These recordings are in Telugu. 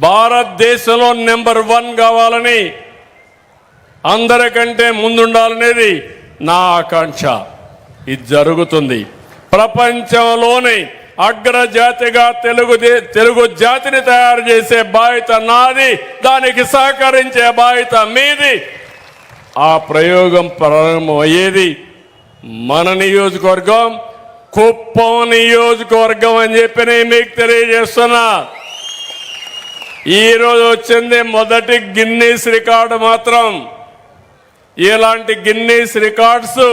భారతదేశంలో నెంబర్ 1 కావాలని, అందరికంటే ముందుండాలనేది నా ఆకాంక్ష. ఇది జరుగుతుంది. ప్రపంచంలోని అగ్రజాతిగా తెలుగు జాతిని తయారు చేసే బాధ్యత నాది, దానికి సహకరించే బాధ్యత మీది. ఆ ప్రయోగం ప్రారంభమయ్యేది మన నియోజకవర్గం, కుప్పం నియోజకవర్గం అని చెప్పి నేను మీకు తెలియజేస్తున్నా. ఈరోజు వచ్చింది మొదటి గిన్నీస్ రికార్డు మాత్రం. ఇలాంటి గిన్నీస్ రికార్డ్స్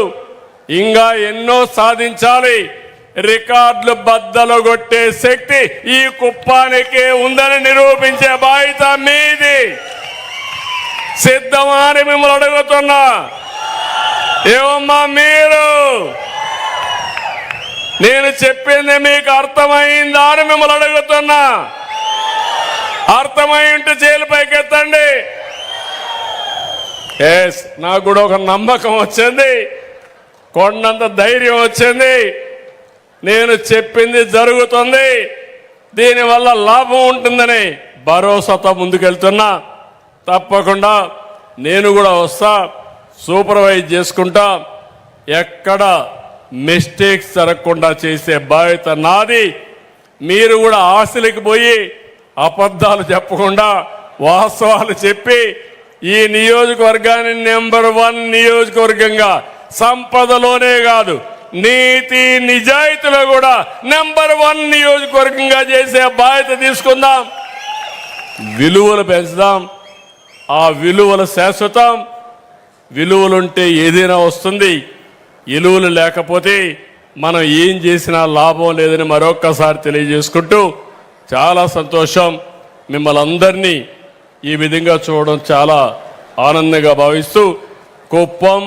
ఇంకా ఎన్నో సాధించాలి. రికార్డులు బద్దలు కొట్టే శక్తి ఈ కుప్పానికి ఉందని నిరూపించే బాధ్యత మీది. సిద్ధమా అని మిమ్మల్ని అడుగుతున్నా. ఏమమ్మా మీరు? నేను చెప్పింది మీకు అర్థమైందా అని మిమ్మల్ని అడుగుతున్నా. అర్థమై ఉంటే చేతులు పైకెత్తండి. నాకు కూడా ఒక నమ్మకం వచ్చింది, కొండంత ధైర్యం వచ్చింది. నేను చెప్పింది జరుగుతుంది, దీనివల్ల లాభం ఉంటుందని భరోసాతో ముందుకెళ్తున్నా. తప్పకుండా నేను కూడా వస్తా, సూపర్వైజ్ చేసుకుంటా. ఎక్కడ మిస్టేక్స్ జరగకుండా చేసే బాధ్యత నాది. మీరు కూడా ఆశలకు పోయి అబద్ధాలు చెప్పకుండా వాస్తవాలు చెప్పి ఈ నియోజకవర్గాన్ని నెంబర్ 1 నియోజకవర్గంగా, సంపదలోనే కాదు నీతి నిజాయితీలో కూడా నెంబర్ 1 నియోజకవర్గంగా చేసే బాధ్యత తీసుకుందాం. విలువలు పెంచుదాం. ఆ విలువలు శాశ్వతం. విలువలుంటే ఏదైనా వస్తుంది. విలువలు లేకపోతే మనం ఏం చేసినా లాభం లేదని మరొక్కసారి తెలియజేసుకుంటూ, చాలా సంతోషం మిమ్మల్ని అందరినీ ఈ విధంగా చూడడం చాలా ఆనందంగా భావిస్తూ, కుప్పం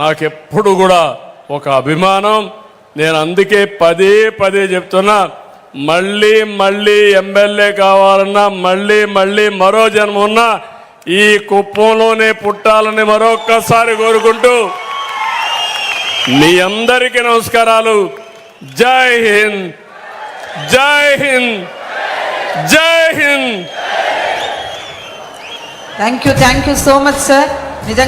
నాకెప్పుడు కూడా ఒక అభిమానం. నేను అందుకే పదే పదే చెప్తున్నా, మళ్ళీ మళ్ళీ ఎమ్మెల్యే కావాలన్నా, మళ్ళీ మళ్ళీ మరో జన్మ ఉన్నా ఈ కుప్పంలోనే పుట్టాలని మరొక్కసారి కోరుకుంటూ మీ అందరికీ నమస్కారాలు. జై హింద్, జై హింద్, జై Hind. Thank you so much sir. నిజంగా